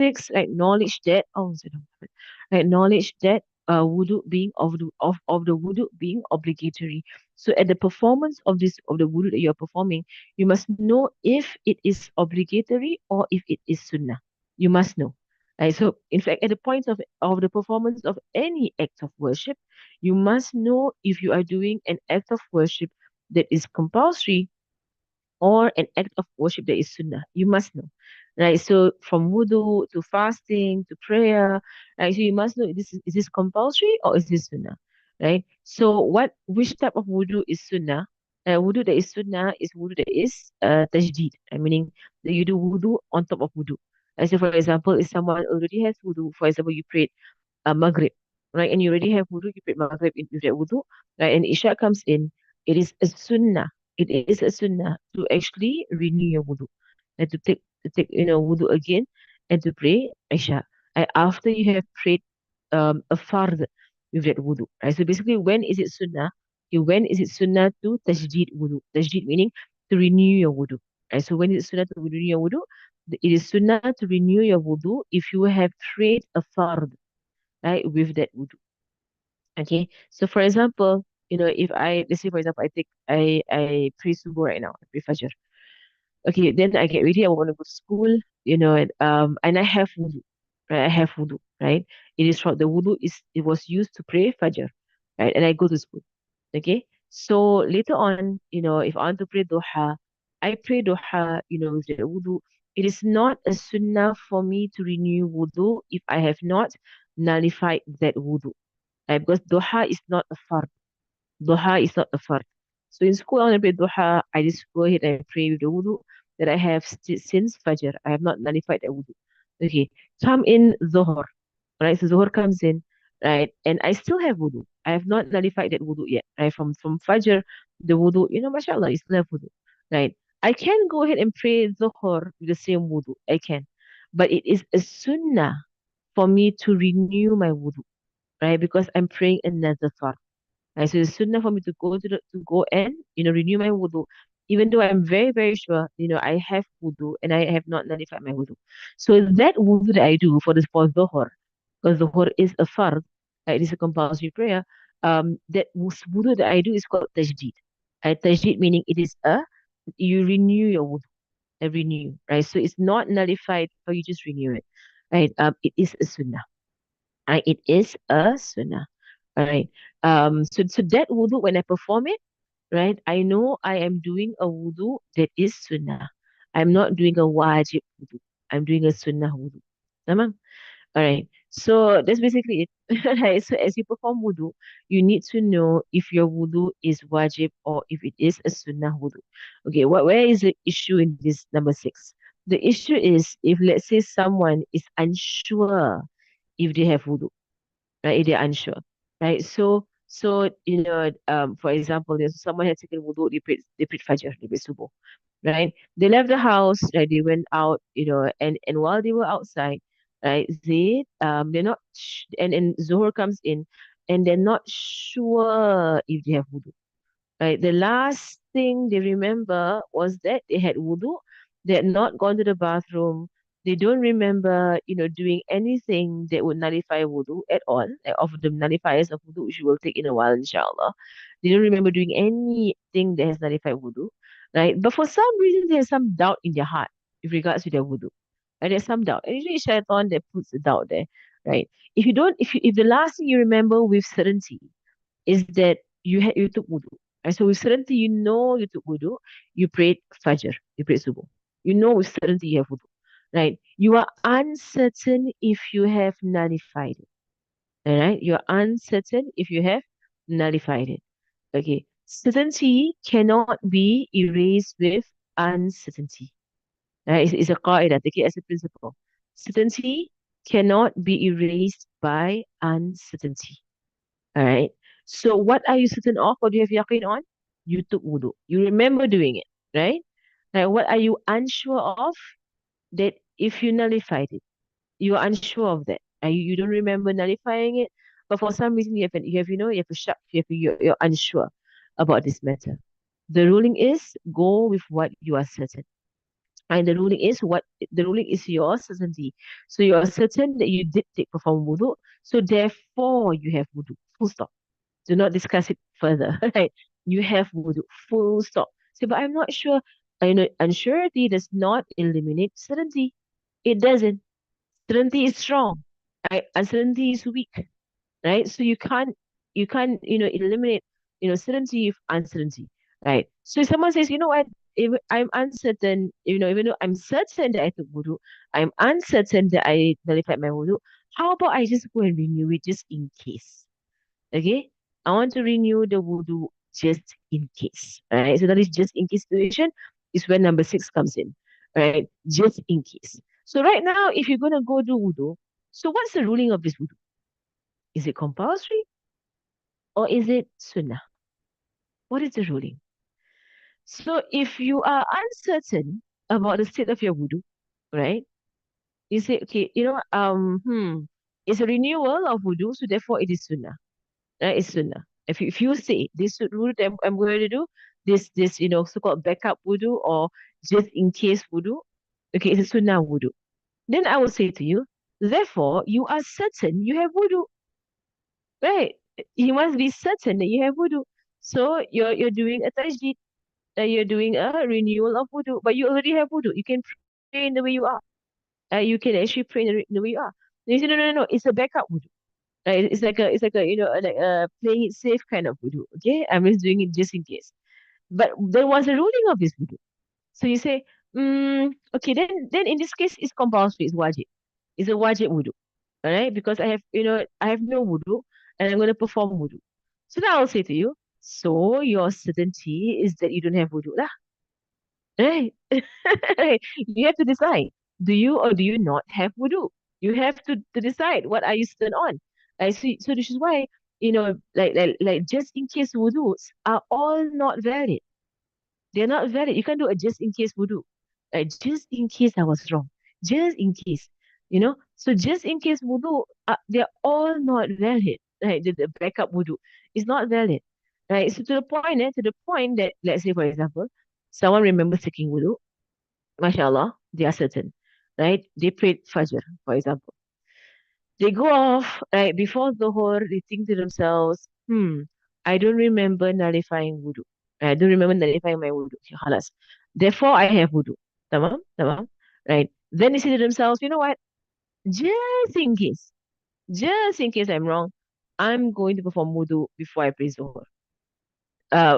six, like knowledge that right, knowledge that wudu being of the wudu being obligatory. So at the performance of this of the wudu that you are performing, you must know if it is obligatory or if it is sunnah. You must know. Right? So in fact, at the point of the performance of any act of worship, you must know if you are doing an act of worship that is compulsory or an act of worship that is sunnah. You must know. Right. So from wudu to fasting to prayer, right? So you must know is this compulsory or is this sunnah? Right. So which type of wudu is sunnah? Wudu that is sunnah is wudu that is tajdeed, meaning that you do wudu on top of wudu. So for example, if someone already has wudu, for example, you prayed Maghrib, right? And you already have wudu, you pray Maghrib with that wudu, right? And Isha comes in, it is a sunnah. It is a sunnah to actually renew your wudu and to take wudu again and to pray Isha. And after you have prayed a fard with that wudu, right? So basically, when is it sunnah? Okay, when is it sunnah to tajdeed wudu? Tajdeed meaning to renew your wudu. Right? So when is it sunnah to renew your wudu? It is sunnah to renew your wudu if you have prayed a fard, right, with that wudu. Okay. So for example, if let's say for example, I pray subuh right now, I pray fajr. Okay, then I get ready, I want to go to school, and I have wudu, right? I have wudu, right? It is from the wudu it was used to pray fajr, right? And I go to school. Okay. So later on, if I want to pray duha, I pray duha, with the wudu. It is not a sunnah for me to renew wudu if I have not nullified that wudu. Right? Because duha is not a fard. Duha is not a fard. So in school, I want to pray duha. I just go ahead and pray with the wudu that I have since Fajr. I have not nullified that wudu. Okay. Come in Zohor. Right? So Zohor comes in, right? And I still have wudu. I have not nullified that wudu yet. Right? From Fajr, the wudu, mashallah, I still have wudu. Right? I can go ahead and pray Zohor with the same wudu. I can. But it is a sunnah for me to renew my wudu, right? Because I'm praying another fard. Right? So it's sunnah for me to go and renew my wudu, even though I'm very very sure I have wudu and I have not nullified my wudu. So that wudu that I do for dhuhr, because dhuhr is a fard, it is a compulsory prayer. That wudu that I do is called tajdeed. Tajdeed meaning it is you renew your wudu, renew, right? So it's not nullified, or you just renew it, right? It is a sunnah. It is a sunnah. All right. So that wudu, when I perform it, right, I know I am doing a wudu that is sunnah. I'm not doing a wajib wudu. I'm doing a sunnah wudu. Tamam? All right. So that's basically it. Right. So as you perform wudu, you need to know if your wudu is wajib or if it is a sunnah wudu. Okay. Where is the issue in this number six? The issue is if let's say someone is unsure if they have wudu, right? If they're unsure, right? So for example, there's someone had taken wudu, they prayed fajr, they prayed subuh, right? They left the house, right? They went out, and while they were outside, right? They're not, and Zohar comes in, and they're not sure if they have wudu. Right. The last thing they remember was that they had wudu. They had not gone to the bathroom. They don't remember, doing anything that would nullify wudu at all, like of the nullifiers of wudu, which we will take in a while, inshallah. They don't remember doing anything that has nullified wudu, right? But for some reason, there's some doubt in their heart with regards to their wudu. And there's some doubt. And usually shaitan that puts the doubt there, right? If the last thing you remember with certainty is that you took wudu. And so with certainty, you took wudu, you prayed fajr, you prayed subuh. You know with certainty you have wudu, right? You are uncertain if you have nullified it, all right? You are uncertain if you have nullified it. Okay. Certainty cannot be erased with uncertainty. Right? It's a qaida, take it as a principle. Certainty cannot be erased by uncertainty. All right. So what are you certain of? What do you have yaqeen on? You took wudu. You remember doing it, right? Like what are you unsure of? That if you nullified it, you are unsure of that. You don't remember nullifying it, but for some reason you have a shak, you're unsure about this matter. The ruling is go with what you are certain. And the ruling is your certainty. So you are certain that you did take perform wudu. So therefore you have wudu. Full stop. Do not discuss it further. Right? You have wudu. Full stop. So, but I'm not sure. I know unsurety does not eliminate certainty. It doesn't. Certainty is strong. Right? Uncertainty is weak. Right? So you can't eliminate certainty with uncertainty. Right? So if someone says, you know what, if I'm uncertain, even though I'm certain that I took wudu, I'm uncertain that I nullified my wudu. How about I just go and renew it just in case? Okay, I want to renew the wudu just in case. Right? So that is just in case situation is where number six comes in. Right? Just in case. So right now, if you're gonna go do wudu, so what's the ruling of this wudu? Is it compulsory or is it sunnah? What is the ruling? So if you are uncertain about the state of your wudu, right? You say, okay, it's a renewal of wudu, so therefore it is sunnah. Right? It's sunnah. If you say this wudu that I'm going to do, this so-called backup wudu or just in case wudu, okay, it's a sunnah wudu. Then I will say to you, therefore you are certain you have wudu, right? You must be certain that you have wudu. So you're doing a tajdid, you're doing a renewal of wudu, but you already have wudu. You can pray in the way you are. You can actually pray in the way you are. They say, no, it's a backup wudu. It's like a like a playing it safe kind of wudu. Okay, I'm just doing it just in case. But there was a ruling of this wudu. So you say, okay, then in this case it's compulsory, it's wajib. It's a wajib wudu. All right, because I have no wudu and I'm going to perform wudu. So now I'll say to you, so your certainty is that you don't have wudu lah. Right? Right. You have to decide. Do you or do you not have wudu? You have to decide what are you certain on. I see. So this is why, like just in case wudus are all not valid. They're not valid. You can't do a just in case wudu. Like just in case I was wrong. Just in case. So just in case wudu, they're all not valid. Right? The backup wudu is not valid. Right? So to the point that, let's say for example, someone remembers taking wudu, mashallah, they are certain. Right? They prayed Fajr, for example. They go off, right, before Dhuhr, they think to themselves, I don't remember nullifying wudu. I don't remember nullifying my wudu. Okay, Khalas. Therefore, I have wudu. Tamam? Tamam? Right. Then they say to themselves, you know what? Just in case, just in case I'm wrong, I'm going to perform wudu before I pray Dhuhr.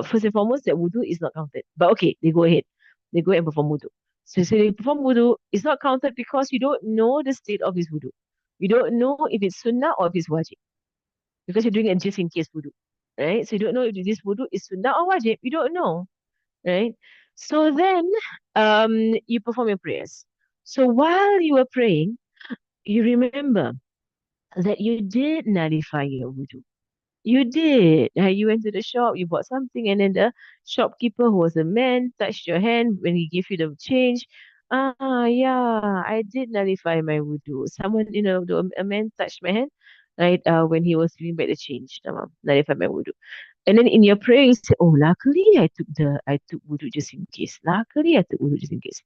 First and foremost, that wudu is not counted. But okay, they go ahead. They go ahead and perform wudu. So they perform wudu. It's not counted because you don't know the state of this wudu. You don't know if it's sunnah or if it's wajib. Because you're doing a just in case wudu. Right? So you don't know if this wudu is sunnah or wajib. You don't know. Right? So then you perform your prayers. So while you were praying, you remember that you did nullify your wudu. You did. You went to the shop, you bought something, and then the shopkeeper, who was a man, touched your hand when he gave you the change. Yeah, I did nullify my wudu. Someone, a man touched my hand, right, when he was giving back the change. Nullify my wudu. And then in your prayer, you say, "Oh, luckily I took wudu just in case. Luckily I took wudu just in case."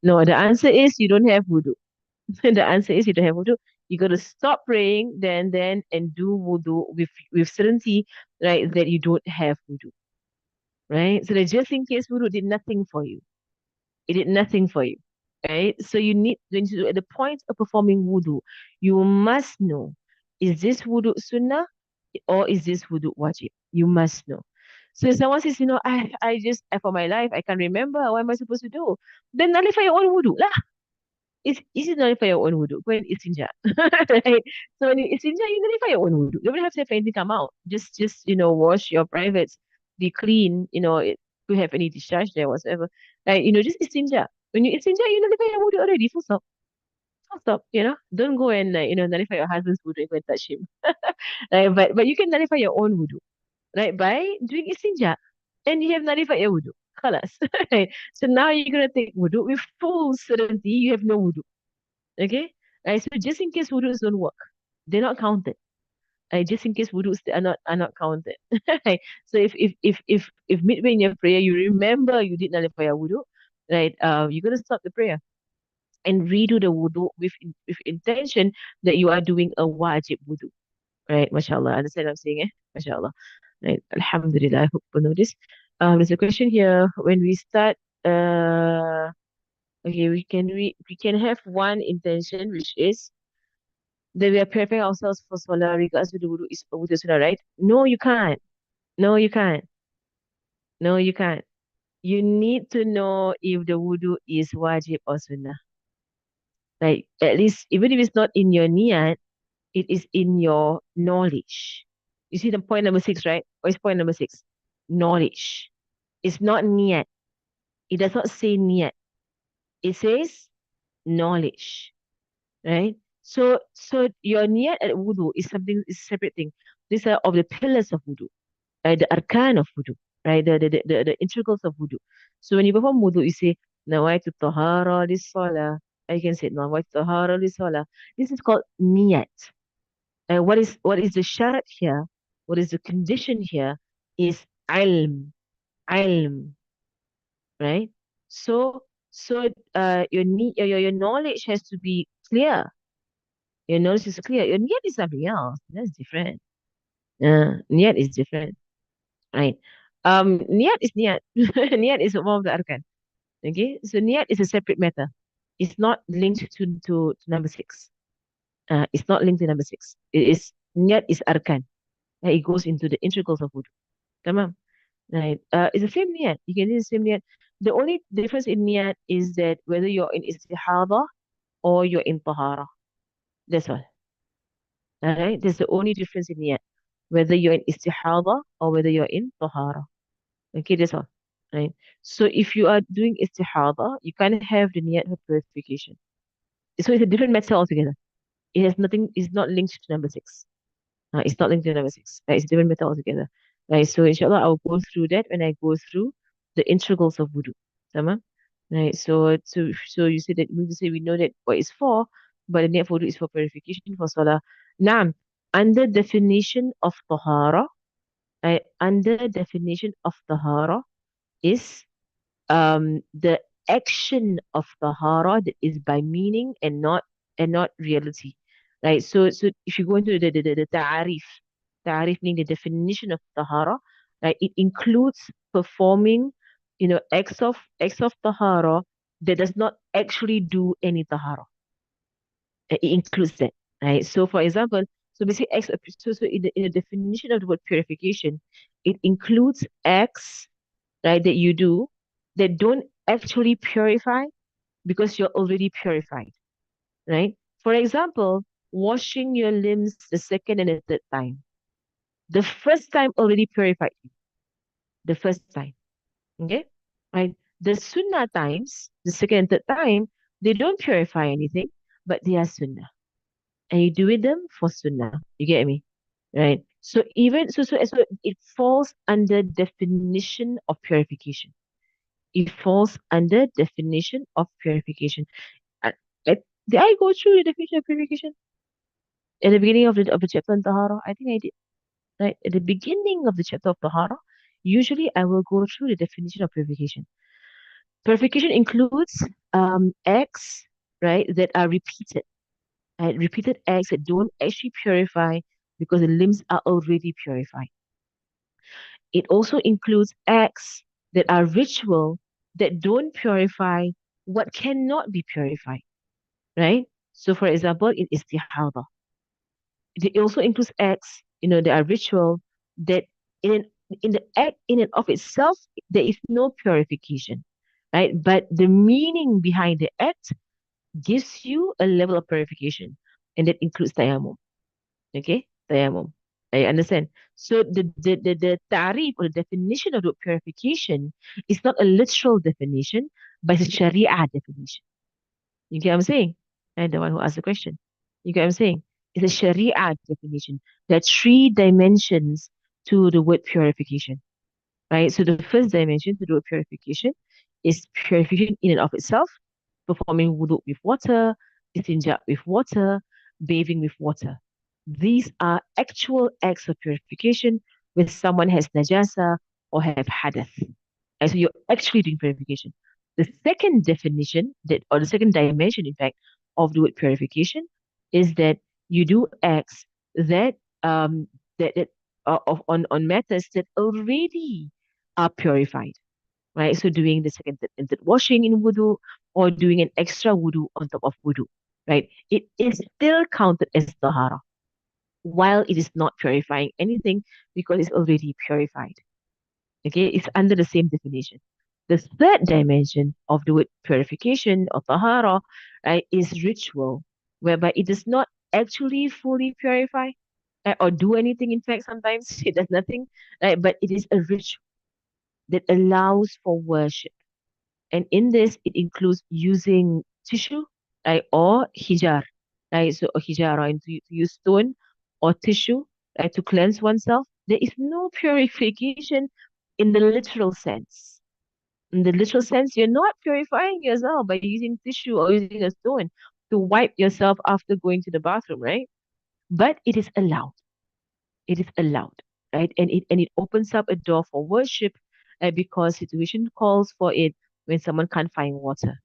No, the answer is you don't have wudu. The answer is you don't have wudu. You got to stop praying then and do wudu with certainty, right? That you don't have wudu, right? So the just in case wudu did nothing for you. It did nothing for you, right? So when you at the point of performing wudu, you must know: is this wudu sunnah or is this wudu wajib? You must know. So if someone says, I just for my life I can't remember, what am I supposed to do? Then nullify your own wudu lah. Is it nullify your own wudu? Go and istinja. Right? So when you istinja, you nullify your own wudu. You don't have to have anything come out. Just wash your privates, be clean, to have any discharge there whatsoever. Right? Just istinja. When you istinja, you nullify your wudu already. Full stop. Full stop. Don't go and nullify your husband's wudu and go and touch him. Right? But you can nullify your own wudu, right? By doing istinja. And you have nullified your wudu. Khalas. Right? So now you're gonna take wudu with full certainty you have no wudu. Okay? Right, so just in case wudus don't work, they're not counted. Just in case wudus are not counted. Right? So if midway in your prayer you remember you did nullify your wudu, right? You're gonna stop the prayer and redo the wudu with intention that you are doing a wajib wudu, right? MashaAllah. Understand what I'm saying, eh? MashaAllah. Right. Alhamdulillah. I hope you know this. There's a question here. When we start, okay, we can have one intention, which is that we are preparing ourselves for salah, regardless of the wudu sunnah, right? No, you can't. No, you can't. No, you can't. You need to know if the wudu is wajib or sunnah. Like at least even if it's not in your niyat, it is in your knowledge. You see the point number six, right? What is point number six? Knowledge. It's not niyat. It does not say niyat. It says knowledge, right? So your niyat at wudu is a separate thing. These are of the pillars of wudu, right? The arkan of wudu, right? The integrals of wudu. So when you perform wudu, you say nawaitu tahara lis salah. You can say nawaitu tahara lis salah. This is called niyat. What is the sharat here? What is the condition here? Is ilm, right? So your knowledge has to be clear. Your knowledge is clear. Your niyat is something else. That's different. Niyat is different, right? Niyat is niyat. Niyat is one of the arkan. Okay, so niyat is a separate matter. It's not linked to number six. It's not linked to number six. It is niyat is arkan. It goes into the integrals of wudu. Tamam. Right. It's the same niyat. You can do the same niyat. The only difference in niyat is that whether you're in istihada or you're in tahara. That's all. All right. That's the only difference in niyat. Whether you're in istihada or whether you're in tahara. Okay, that's all. Right. So if you are doing istihada, you can't have the niyat for purification. So it's a different matter altogether. It has nothing. It's not linked to number six. It's not linked to number six. It's a different matter altogether. Right. So inshallah, I'll go through that when I go through the integrals of wudu. Tamam? Right. So you said that we know that what it's for, but the niyyat for wudu is for purification for salah. Naam. Under definition of tahara, right? Under definition of tahara is the action of tahara that is by meaning and not reality, right? So if you go into the ta'arif meaning the definition of tahara, right? It includes performing, acts of tahara that does not actually do any tahara. It includes that, right? So for example, so basically so in the definition of the word purification, it includes acts, right, that you do that don't actually purify because you're already purified, right? For example, washing your limbs the second and the third time. The first time already purified you. The first time, okay? Right? The sunnah times, the second and third time, they don't purify anything, but they are sunnah. And you do with them for sunnah. You get me? Right? So it falls under definition of purification. It falls under definition of purification. I, did I go through the definition of purification at the beginning of the chapter on Tahara? I think I did. Right? At the beginning of the chapter of Tahara, usually I will go through the definition of purification. Purification includes acts, right, that are repeated, right? Repeated acts that don't actually purify because the limbs are already purified. It also includes acts that are ritual that don't purify what cannot be purified, right? So, for example, in istihada, it also includes acts, that are ritual that in in the act in and of itself there is no purification, right? But the meaning behind the act gives you a level of purification, and that includes tayammum. Okay, tayammum. I understand. So the ta'rif or the definition of the purification is not a literal definition, but it's a sharia definition. You get what I'm saying? And the one who asked the question. You get what I'm saying? It's a sharia definition. There are three dimensions to the word purification, right? So the first dimension to the word purification is purification in and of itself, performing wudu with water, istinja with water, bathing with water. These are actual acts of purification when someone has najasa or have hadath. And so you're actually doing purification. The second definition that, or the second dimension, in fact, of the word purification is that you do acts that that of on matters that already are purified, right? So doing the second and third washing in wudu, or doing an extra wudu on top of wudu, right? It is still counted as tahara, while it is not purifying anything because it's already purified. Okay, it's under the same definition. The third dimension of the word purification or tahara, right, is ritual, whereby it does not actually fully purify, or do anything. In fact, sometimes it does nothing, right? But it is a ritual that allows for worship. And in this, it includes using tissue, right, or hijar, right? So, a hijara, and to use stone or tissue, right, to cleanse oneself. There is no purification in the literal sense. In the literal sense, you're not purifying yourself by using tissue or using a stone to wipe yourself after going to the bathroom, right? But it is allowed. It is allowed, right? And it opens up a door for worship, because situation calls for it when someone can't find water.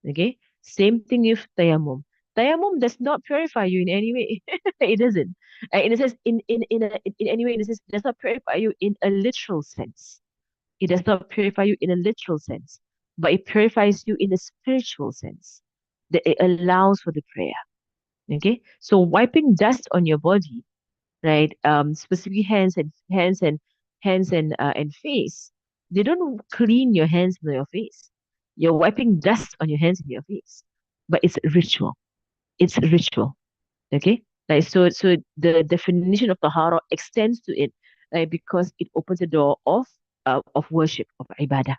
Okay, same thing with tayammum. Tayammum does not purify you in any way. It doesn't. In a sense, in any way, in a sense, it does not purify you in a literal sense. It does not purify you in a literal sense, but it purifies you in a spiritual sense. That it allows for the prayer. Okay, so wiping dust on your body, right? Specifically hands and face. They don't clean your hands and your face. You're wiping dust on your hands and your face, but it's ritual. It's ritual. Okay, like so the definition of tahara extends to it, right? Because it opens the door of worship, of ibadah.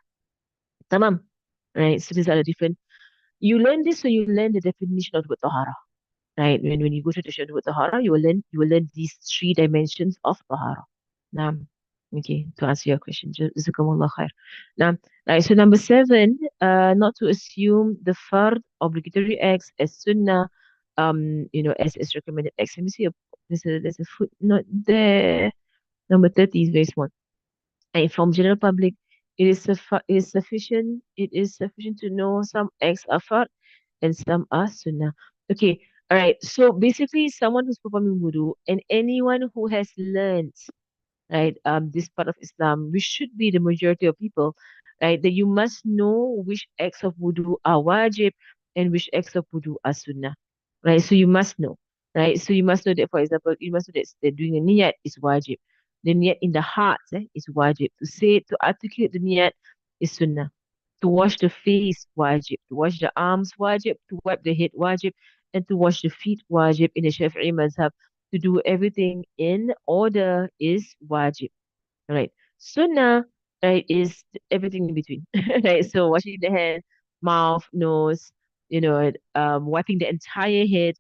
Tamam, right? So these are the different. You learn this, so you learn the definition of the word tahara, right? When you go to the Shahadu with Tahara, you will learn these three dimensions of Tahara. Now, okay, to answer your question, Jazakumullah khair. Now, right, so number seven, not to assume the fard obligatory acts as sunnah, as recommended acts. Let me see, there's a footnote there. Number 30 is very small. And from general public, it is sufficient to know some acts are fard and some are sunnah. Okay, all right. So basically, someone who's performing wudu and anyone who has learned, right, this part of Islam, which should be the majority of people, right, that you must know which acts of wudu are wajib and which acts of wudu are sunnah, right? So you must know, right? So you must know that, for example, you must know that doing a niyat is wajib. The niyat in the heart, is wajib. To articulate the niyat is sunnah. To wash the face, wajib. To wash the arms, wajib. To wipe the head, wajib. And to wash the feet, wajib, in the Shafi'i mazhab. To do everything in order is wajib. Right. Sunnah, right, is everything in between. Right. So washing the hand, mouth, nose, wiping the entire head,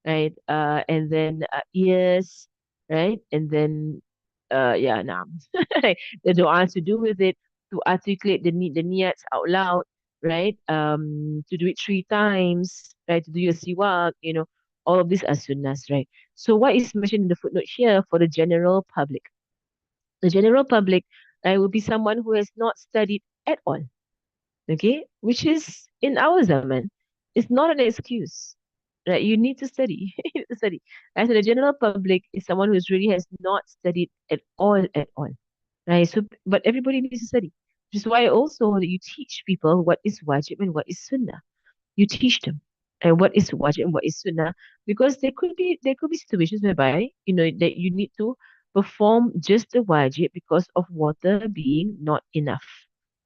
right? And then ears, right? And then yeah, nah. Right. The dua to do with it, to articulate the niyats out loud, right? To do it 3 times, right? To do your siwak, all of these are sunnahs, right? So what is mentioned in the footnote here for the general public? The general public, will be someone who has not studied at all, okay? Which is in our zaman, it's not an excuse, right? You need to study, you need to study. As the general public is someone who really has not studied at all, right? So, but everybody needs to study, which is why also that you teach people what is wajib and what is sunnah. You teach them and what is wajib and what is sunnah, because there could be situations whereby that you need to perform just the wajib because of water being not enough,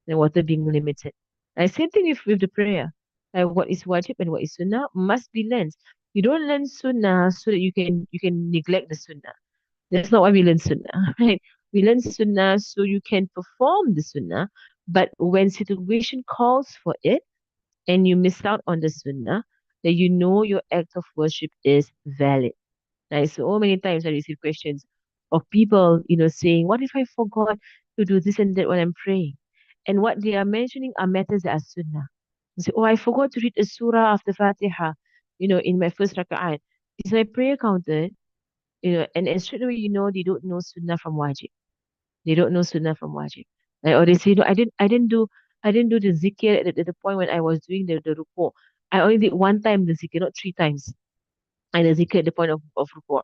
the water being limited. And same thing with the prayer. What is wajib and what is sunnah must be learned. You don't learn sunnah so that you can neglect the sunnah. That's not why we learn sunnah, right? We learn sunnah so you can perform the sunnah, but when situation calls for it and you miss out on the sunnah, that you know your act of worship is valid. Right? So many times I receive questions of people, saying, what if I forgot to do this and that when I'm praying? And what they are mentioning are matters that are sunnah. They say, oh, I forgot to read a surah after Fatiha, in my first raka'at. Is my prayer counted? And straight away, they don't know sunnah from wajib. They don't know sunnah from wajib. Right? Or they say, no, I didn't do. I didn't do the zikir at the point when I was doing the ruku. I only did one time the zikir, not three times. And the zikir at the point of ruku.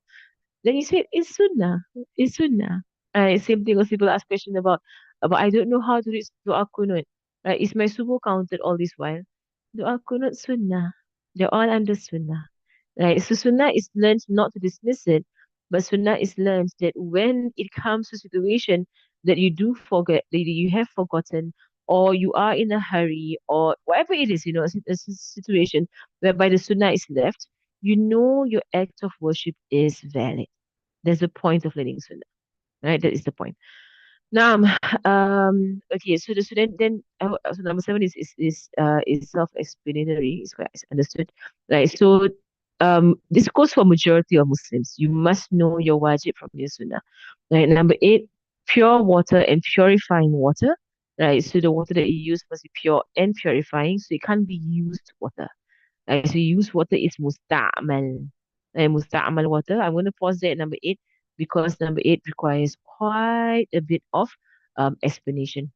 Then you said it's sunnah. It's sunnah. Same thing as people ask question about I don't know how to read dua kunut. Right? Is my subuh counted all this while? Dua kunut sunnah. They're all under sunnah. Right? So sunnah is learned not to dismiss it, but sunnah is learned that when it comes to situation that you do forget, that you have forgotten, or you are in a hurry, or whatever it is, a situation whereby the sunnah is left, you know your act of worship is valid. There's a point of learning sunnah, right? That is the point. Now, okay. So number seven is self-explanatory. Is what I understood, right? So, this goes for majority of Muslims. You must know your wajib from your sunnah, right? Number eight, pure water and purifying water, right? So the water that you use must be pure and purifying. So it can't be used water. So use water is musta'mal. Musta'mal water. I'm going to pause there at number eight because number eight requires quite a bit of explanation.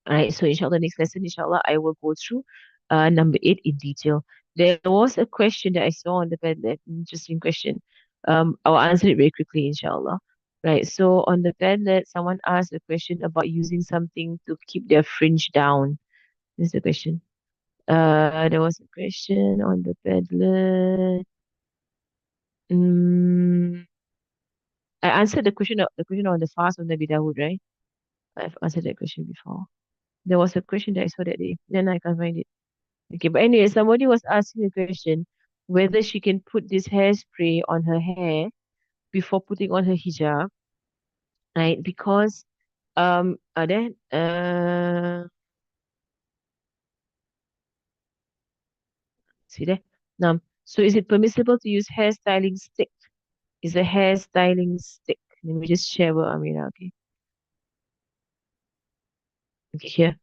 All right. So inshallah, next lesson, inshallah, I will go through number eight in detail. There was a question that I saw on the Padlet, interesting question. I'll answer it very quickly, inshallah. Right. So on the Padlet, someone asked a question about using something to keep their fringe down. This is the question. There was a question on the Padlet. Mm, I answered the question on the fast of Nabi Dawood, right? I've answered that question before. There was a question that I saw that day. Then I can't find it. Okay, but anyway, somebody was asking the question whether she can put this hairspray on her hair before putting on her hijab, right? Because then see there. So is it permissible to use hair styling stick? Is a hair styling stick? Let me just share with Amira. Okay, okay, here.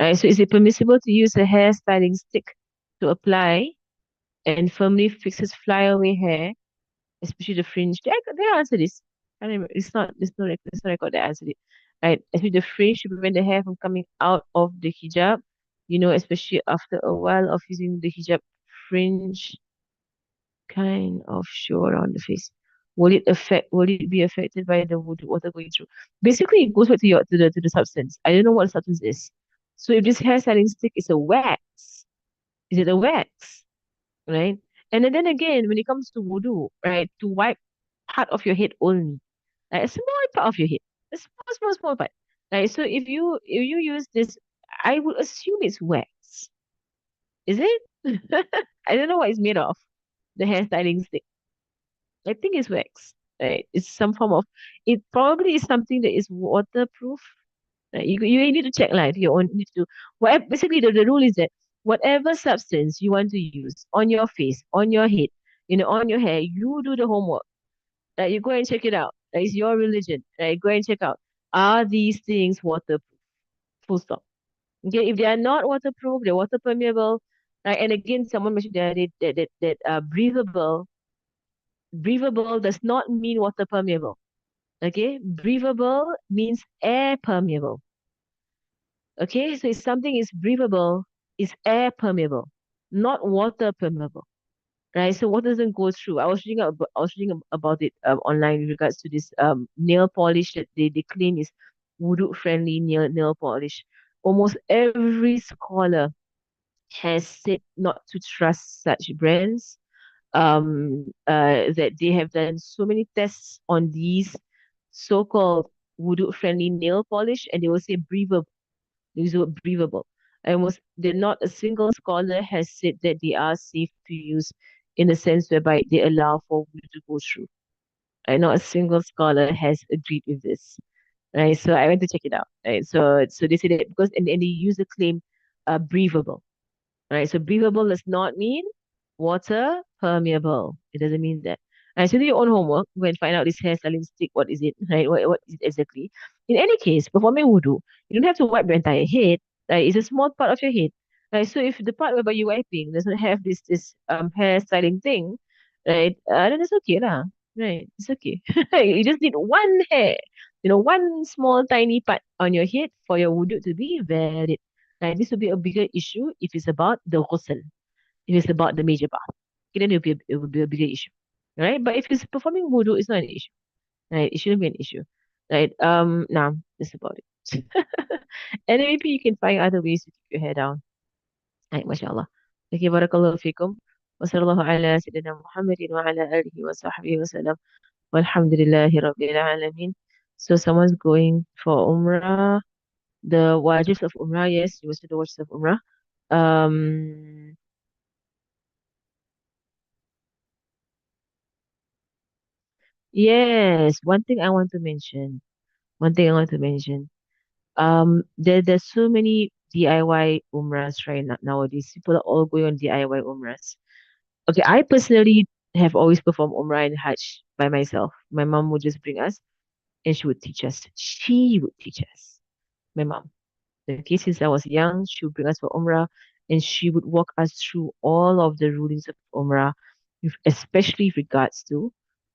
Right, so is it permissible to use a hair styling stick to apply and firmly fix his flyaway hair, especially the fringe? Did I answer this? I don't remember. It's not record that I answered it. Right, especially the fringe to prevent the hair from coming out of the hijab. Especially after a while of using the hijab, fringe kind of show around the face. Will it be affected by the water going through? Basically, it goes back to the substance. I don't know what the substance is. So if this hair styling stick is a wax, is it a wax? Right? And then again, when it comes to wudu, right, to wipe part of your head only, like a small part of your head, a small part. Right? So if you use this, I would assume it's wax. Is it? I don't know what it's made of. The hair styling stick. I think it's wax. Right? It's some form of. It probably is something that is waterproof. Right? You need to check like your own need to whatever. Basically, the rule is that whatever substance you want to use on your face, on your head, on your hair, you do the homework. You go and check it out. It's your religion. Go and check out. Are these things waterproof? Full stop. Okay, if they are not waterproof, they're water permeable. Right? And again, someone mentioned that breathable. Breathable does not mean water permeable. Okay, breathable means air permeable. Okay, so if something is breathable, it's air permeable, not water permeable. Right, so what doesn't go through? I was reading about it online with regards to this nail polish that they claim is wudu friendly nail polish. Almost every scholar has said not to trust such brands. That they have done so many tests on these so-called wudu friendly nail polish, and they will say breathable. These were breathable. Almost, they're not a single scholar has said that they are safe to use in the sense whereby they allow for you to go through. And not a single scholar has agreed with this. Right. So I went to check it out. Right. So they say that because and they use the claim breathable. Right. So breathable does not mean water permeable. It doesn't mean that. And so do your own homework. Go and find out this hair styling stick. What is it? Right? What is it exactly? In any case, performing wudu, you don't have to wipe your entire head. Right? It's a small part of your head. Right? So if the part whereby you're wiping doesn't have this hair styling thing, right? Then it's okay lah. Right? It's okay. You just need one hair. One small tiny part on your head for your wudu to be valid. Right? This will be a bigger issue if it's about the ghusl, if it's about the major bath. Okay, then it will be a bigger issue. Right? But if it's performing wudu, it's not an issue. Right? It shouldn't be an issue. Right? Now that's about it. And maybe you can find other ways to keep your hair down. Right, mashallah. Okay, barakallahu fikum. وصلى الله على سيدنا محمد وعلى آله وصحبه وسلم والحمد لله رب العالمين. So someone's going for Umrah. The wajibs of Umrah, yes, you must do the wajibs of Umrah. Um, yes, one thing I want to mention. One thing I want to mention. There's so many DIY Umrahs right now nowadays. People are all going on DIY Umrahs. Okay, I personally have always performed Umrah and Hajj by myself. My mom would just bring us and she would teach us. She would teach us. My mom. Okay, since I was young, she would bring us for Umrah and she would walk us through all of the rulings of Umrah, especially with regards to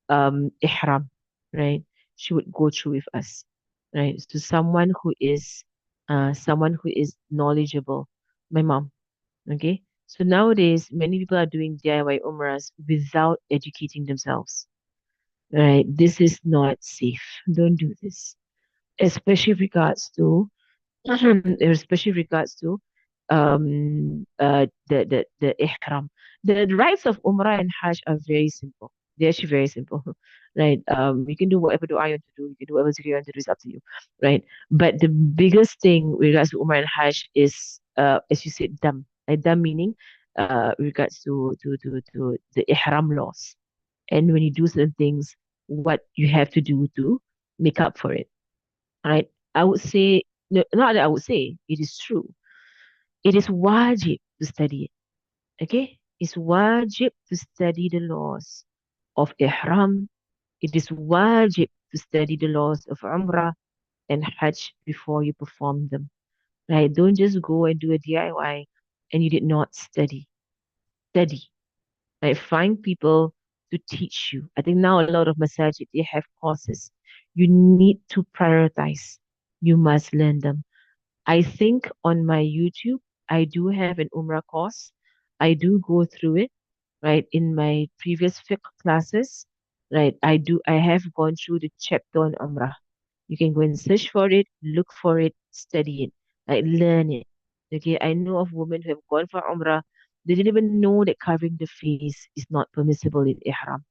Ihram, right? She would go through with us, right? So someone who is knowledgeable, my mom, okay? So nowadays, many people are doing DIY Umrahs without educating themselves, right? This is not safe. Don't do this, especially regards to especially regards to the ihram. The rites of Umrah and Hajj are very simple. They're actually very simple, right? You can do whatever dua you want to do. You can do whatever zikr you want to do. It's up to you, right? But the biggest thing with regards to Umrah and Hajj is, as you said, dam. Like dam meaning, regards to the ihram laws. And when you do certain things, what you have to do to make up for it, right? I would say, no, not that I would say, it is true. It is wajib to study it, okay? It's wajib to study the laws of Ihram. It is wajib to study the laws of Umrah and Hajj before you perform them, right? Don't just go and do a DIY and you did not study. Study, right? Find people to teach you. I think now a lot of masajid, they have courses. You need to prioritize. You must learn them. I think on my YouTube, I do have an Umrah course. I do go through it, right? In my previous fiqh classes, right? I have gone through the chapter on Umrah. You can go and search for it, look for it, study it, like learn it. Okay, I know of women who have gone for Umrah. They didn't even know that covering the face is not permissible in Ihram.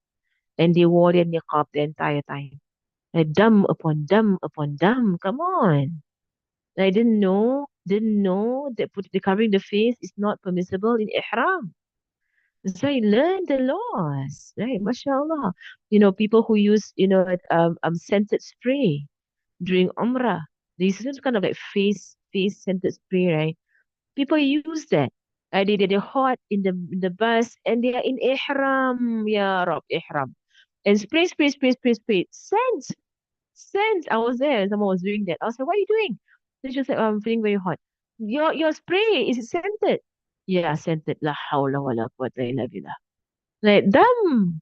And they wore their niqab the entire time. Like dam upon dam upon dam. Come on. I didn't know that covering the face is not permissible in ihram. So I learned the laws, right? MashaAllah. You know, people who use, scented spray during Umrah. They use some kind of like face scented spray, right? People use that. They're hot in the bus and they are in ihram, ya Rab, ihram. And spray. Scent. I was there and someone was doing that. I was like, what are you doing? Then she was like, oh, I'm feeling very hot. Your spray, is it scented? Yeah, scented. La hawla wa la quwwata illa billah. Like, damn.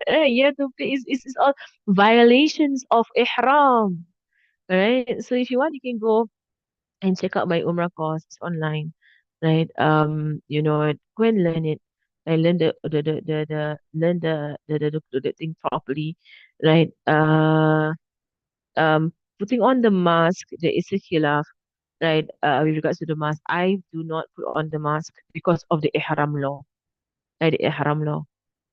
Yeah, it's all violations of ihram. Right? So if you want, you can go and check out my Umrah course. It's online. Right? Go and learn it. I learn the thing properly. Right? Putting on the mask, there is a khilaf, right? With regards to the mask, I do not put on the mask because of the ihram law, right? The ihram law,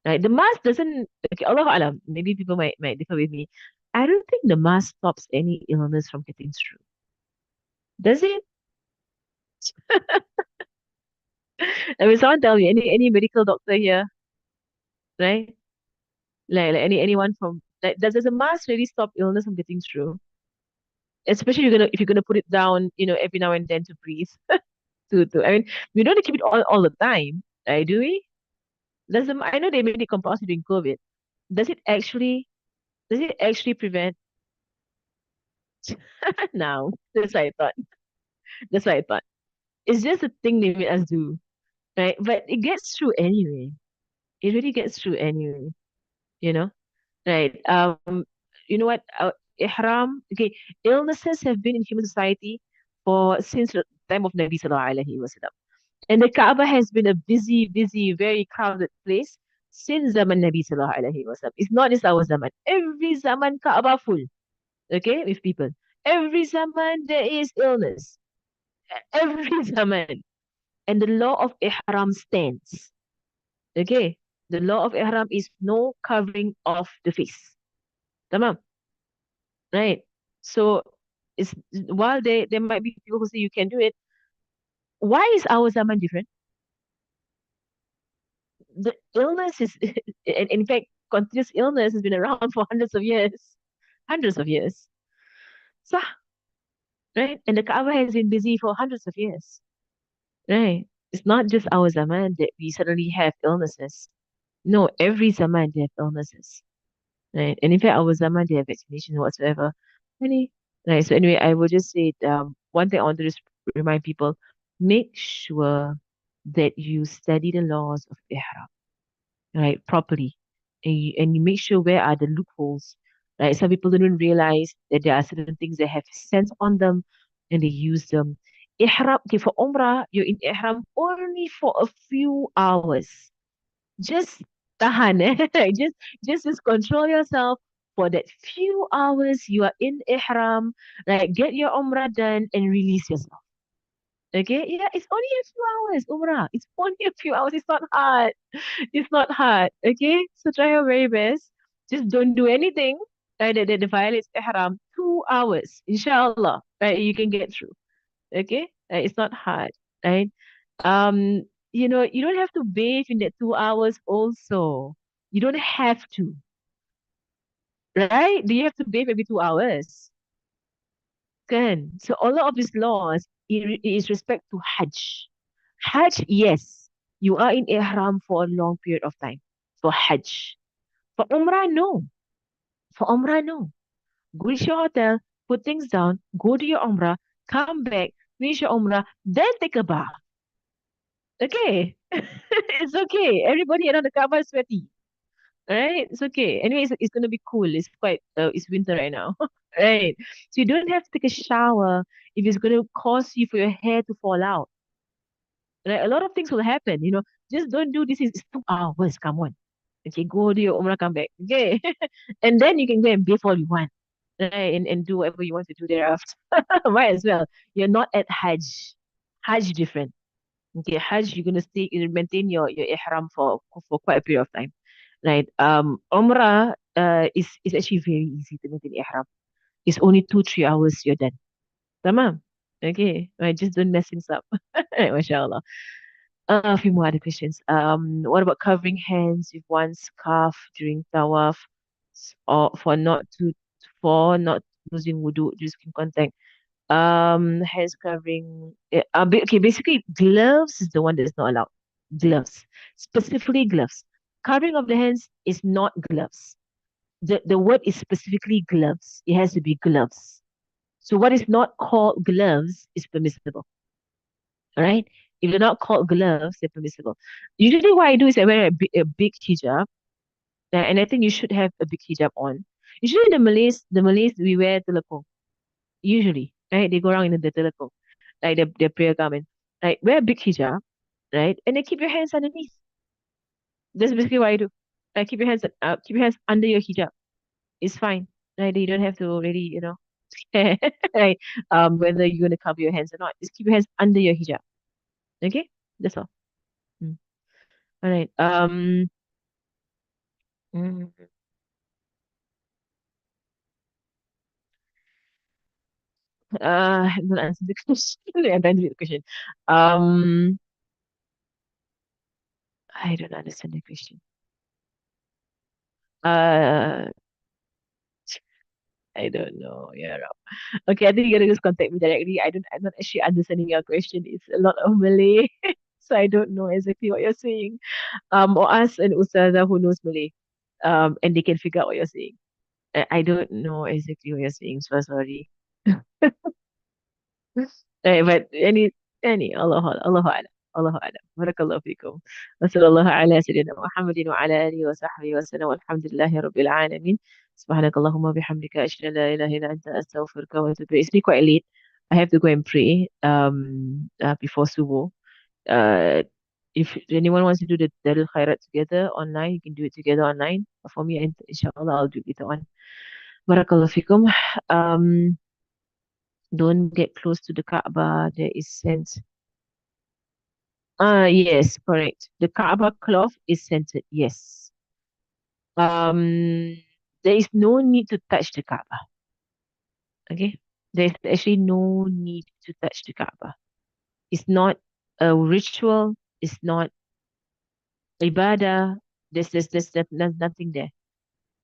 right? The mask doesn't. Okay, Allah alam. Maybe people might differ with me. I don't think the mask stops any illness from getting through. Does it? I mean, someone tell me any medical doctor here, right? Like anyone from like does a mask really stop illness from getting through? Especially if you're gonna put it down, every now and then to breathe. To I mean, we don't keep it all the time, right? Do we? I know they made it compulsory during COVID. Does it actually does it actually prevent? No, that's what I thought. That's what I thought. It's just a thing they made us do, right? But it gets through anyway. It really gets through anyway, you know? Right. You know what? Ihram, okay, illnesses have been in human society for since the time of Nabi Sallallahu Alaihi Wasallam. And the Kaaba has been a busy, busy, very crowded place since Zaman Nabi Sallallahu Alaihi Wasallam. It's not just our Zaman. Every Zaman Kaaba full, okay, with people. Every Zaman there is illness. Every Zaman. And the law of Ihram stands. Okay. The law of Ihram is no covering of the face. Tamam, right? So it's while there might be people who say you can do it, why is our Zaman different? The illness is, in fact, continuous illness has been around for hundreds of years. Hundreds of years. So, right? And the Kaaba has been busy for hundreds of years. Right? It's not just our Zaman that we suddenly have illnesses. No, every Zaman they have illnesses. Right? And in fact, our Zaman they have vaccination whatsoever. Any, right? So anyway, I will just say one thing I want to just remind people, make sure that you study the laws of Ihram, right, properly. And you make sure where are the loopholes, right? Some people don't realize that there are certain things that have sense on them and they use them. Ihram, okay, for Umrah, you're in Ihram only for a few hours. Just tahan, just control yourself for that few hours you are in Ihram, right? Get your Umrah done and release yourself. Okay, yeah, it's only a few hours, Umrah. It's only a few hours. It's not hard. It's not hard. Okay, so try your very best. Just don't do anything right, that violates ihram. 2 hours, inshallah. Right, you can get through. Okay, it's not hard. Right. You don't have to bathe in that 2 hours. Also, you don't have to. Right? Do you have to bathe every 2 hours? Kan? So all of these laws it is respect to Hajj. Hajj, yes, you are in ihram for a long period of time for Hajj. For Umrah, no. For Umrah, no. Go to your hotel, put things down, go to your Umrah, come back, finish your Umrah, then take a bath. Okay. It's okay. Everybody around the Kaaba is sweaty. Right? It's okay. Anyway, it's going to be cool. It's winter right now. Right. So you don't have to take a shower if it's going to cause you for your hair to fall out. Right? A lot of things will happen, Just don't do this. It's 2 hours. Come on. Okay, go to your Umrah, come back. Okay. And then you can go and bathe all you want. Right? And do whatever you want to do thereafter. Might as well. You're not at Hajj. Hajj different. Okay, Hajj, you're gonna stay, you maintain your ihram for quite a period of time. Right. Umrah is actually very easy to maintain ihram. It's only 2-3 hours you're done. Tamam. Okay. Right, just don't mess things up. Right, mashallah. A few more other questions. What about covering hands with one scarf during tawaf, or for not losing wudu due to skin contact? Hands covering. Okay, basically, gloves is the one that's not allowed. Gloves, specifically gloves. Covering of the hands is not gloves. The word is specifically gloves. It has to be gloves. So what is not called gloves is permissible. All right. If they're not called gloves, they're permissible. Usually, what I do is I wear a big hijab, and I think you should have a big hijab on. Usually, the Malays we wear telekung. Usually, right? They go around in the telekung, like their prayer garment. Right? Wear a big hijab, right? And then keep your hands underneath. That's basically what I do. Like keep your hands under your hijab. It's fine. Right? You don't have to really, care, right? Whether you're gonna cover your hands or not. Just keep your hands under your hijab. Okay? That's all. Mm. All right. Mm, I'm gonna answer the question. I'm trying to read the question. Um, I don't understand the question. Uh, I don't know. Yeah. Okay, I think you're gonna just contact me directly. I'm not actually understanding your question. It's a lot of Malay, so I don't know exactly what you're saying. Or ask an Ustazah who knows Malay. And they can figure out what you're saying. I don't know exactly what you're saying, so sorry. But Allahu A'lam. Allahu A'lam. Barakallahu fikum. Wa sallallahu ala sayyidina Muhammadin wa ala alihi wa sahbihi wa sallam. Walhamdulillahi rabbil alamin. Subhanakallahumma bihamdika ashhadu an la ilaha illa anta astaghfiruka wa atubu ilayk. It's been quite late. I have to go and pray before subuh. Uh, if anyone wants to do the Darul Khairat together online, you can do it together online. For me, inshallah, I'll do it later on. Barakallahu fikum. Um, don't get close to the Kaaba. There is sense. Yes, correct. The Kaaba cloth is scented. Yes. Um, there is no need to touch the Kaaba. Okay. There's actually no need to touch the Kaaba. It's not a ritual. It's not ibadah. There's nothing there,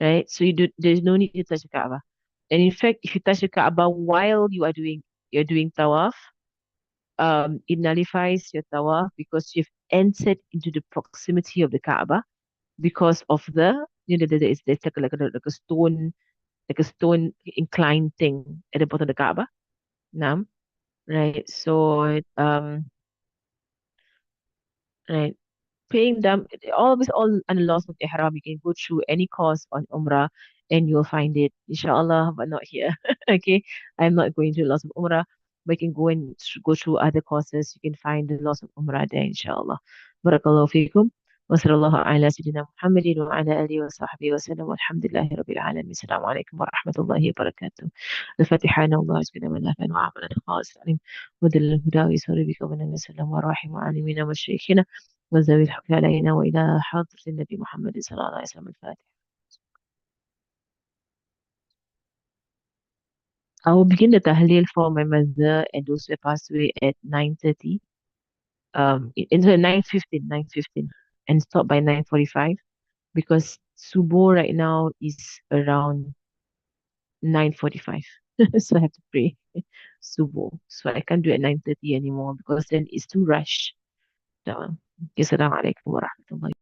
right? So there's no need to touch the Kaaba. And in fact, if you touch the Kaaba while you're doing tawaf, it nullifies your tawaf because you've entered into the proximity of the Kaaba because of there's like a stone inclined thing at the bottom of the Kaaba. Naam, right? So right. Paying them always all on the loss of ihram. You can go through any course on Umrah and you'll find it, inshallah, but not here. Okay. I'm not going to loss of Umrah, but you can go and go through other courses. You can find the loss of Umrah there, inshallah. Barakallahu fikum. وصلى الله على سيدنا محمد وعلى آله وصحبه وسلم والحمد لله رب العالمين السلام عليكم ورحمة الله وبركاته الفاتحة أنا الله سبحانه وتعالى وعملا خالص عليم ودل الهدى ويسر بك ومن وسلم وراحم وعلمنا وشيخنا وذوي الحق علينا وإلى حضرة النبي محمد صلى الله عليه وسلم الفاتحة. I will begin the tahleel for my mother and those who passed away at 9:30. Into 9:15, and stop by 9:45 because subuh right now is around 9:45. So I have to pray subuh. So I can't do it at 9:30 anymore because then it's too rush. So, Assalamu alaikum wa rahmatullahi.